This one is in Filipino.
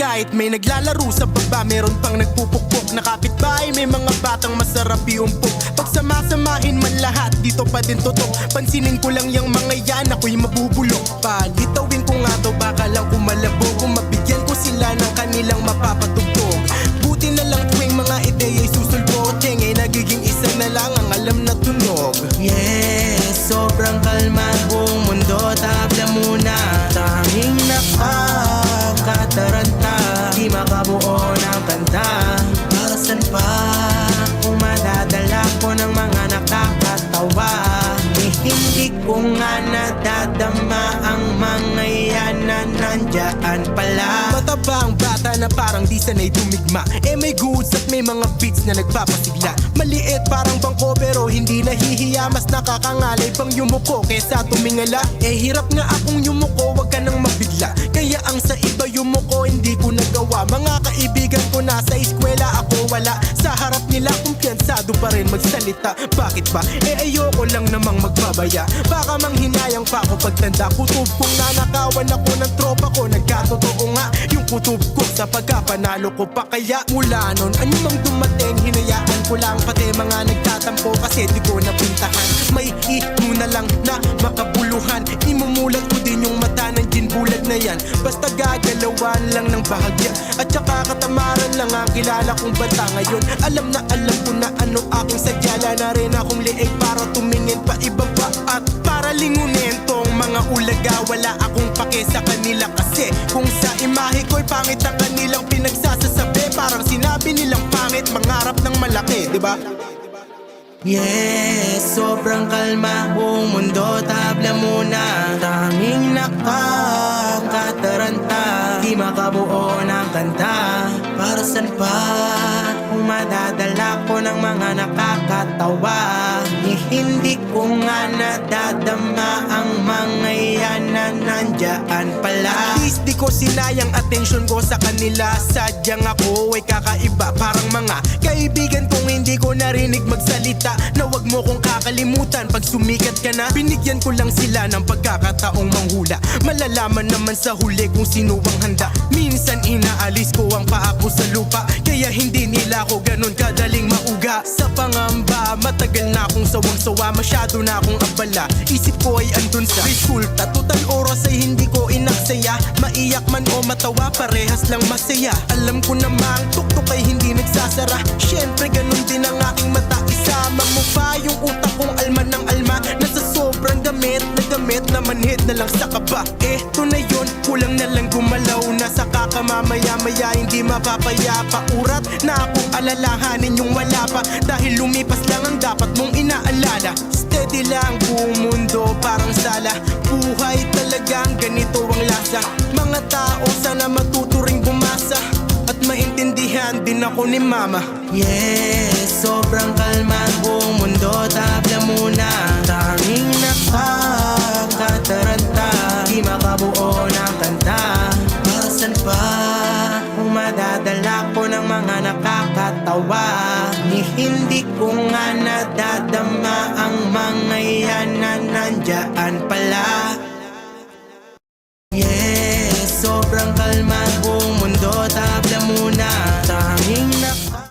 Kahit may naglalaro sa baba, meron pang nagpupukpok. Na kapitbahay, may mga batang masarap iumpok. Pagsamasamahin man lahat, dito pa din tutok. Pansinin ko lang yung mga yan, ako'y mabubulok. Palitawin ko nga to, baka lang kumalabog. Kung mabigyan ko sila ng kanilang mapapatugtog. Buti na lang tuwing mga ideya'y susulpot. Ay nagiging isa na lang ang alam na tunog. Yes, sobrang kalma buong mundo. Tabla muna, tanging nakakataranta. Di makabuo ng kanta. Para saan pa kung madadala ko ng mga nakakatawa? Hindi ko nga nadadama ang mga yan na nandyan pala. Matabang bata na parang di sanay tumigma. May goods at may mga beats na nagpapasigla. Maliit parang bangko pero hindi nahihiya. Mas nakakangalay pang yumuko kesa tumingala. Hirap nga akong yumuko, wag ka nang mabigla. Kaya ang sa iba yumuko hindi ko nagawa. Mga kaibigan ko nasa eskwela, ako wala. Sa harap nila kumpiyansado pa rin magsalita. Bakit ba? Ayoko lang namang magbabaya. Baka manghinayang pa ako pagtanda. Kutob kong nanakawan ako ng tropa ko. Nagkatotoo nga yung kutob ko sa pagkapanalo ko pa. Kaya mula nun, ano mang dumating, hinayaan ko lang. Pati mga nagtatampo kasi di ko napintahan. May ino na lang na makabuluhan. Imumulat ko din yung mata ng ginbulag na yan. Basta gagalawan lang ng bahagya. At saka katamaran lang ang kilala kong bata ngayon. Alam ko na ano aking sadyala. Na rin akong liig para tumingin pa ibaba. At para lingunin tong mga ulaga. Wala akong pake sa kanila kasi kung sa imahe ko'y pangit ang kanilang pinagsasasabi. Parang sinabi nilang pangit mangarap ng malaki, diba? Yes, sobrang kalma buong mundo. Tabla muna, tanging nakakataranta. Di makabuo ng kanta. Para saan pa kung madadala ko ng mga nakakatawa? Hindi ko nga nadadama ang mga yan na nandyan pala. At least di ko sinayang atensyon ko sa kanila. Sadyang ako ay kakaiba. Parang mga kaibigan kong hindi ko narinig magsalita. Na wag mo kong kakalimutan pag sumikat ka na. Binigyan ko lang sila ng pagkakataong manghula. Malalaman naman sa huli kung sino ang handa. Minsan inaalis ko ang paa ko sa lupa. Kaya hindi nila ako ganun kadaling mauga. Sa pangamba, matagal na akong sawang-sawa. Masyado na akong abala. Isip ko ay andun sa resulta. Total oras ay hindi ko inaksaya. Maiyak man o matawa, parehas lang masaya. Alam ko namang tuktok ay hindi nagsasara. Syempre ganun din ang aking mata. Isama mo pa yung utak kong alma ng alma. Nasa sobrang gamit na manhid na lang sa kaba. Eto na yun, kulang na lang gumalaw. Nasa kakamamaya-maya, hindi mapapayapa. Urat na akong alalahanin yung wala pa. Dahil lumipas lang ang dapat mong inaalala. Steady lang buong mundo, parang sala. Buhay talagang ganito ang lasa. Mga tao sana matuto ring bumasa. At maintindihan din ako ni mama. Yes, sobrang kalma buong mundo. Tabla muna, tanging nakakataranta. Di makabuo ng kanta. Para saan pa kung madadala ko ng mga nakakatawa? Hindi ko nga nadadama ang mga yan na nandyan pala. Yes, sobrang kalma buong mundo.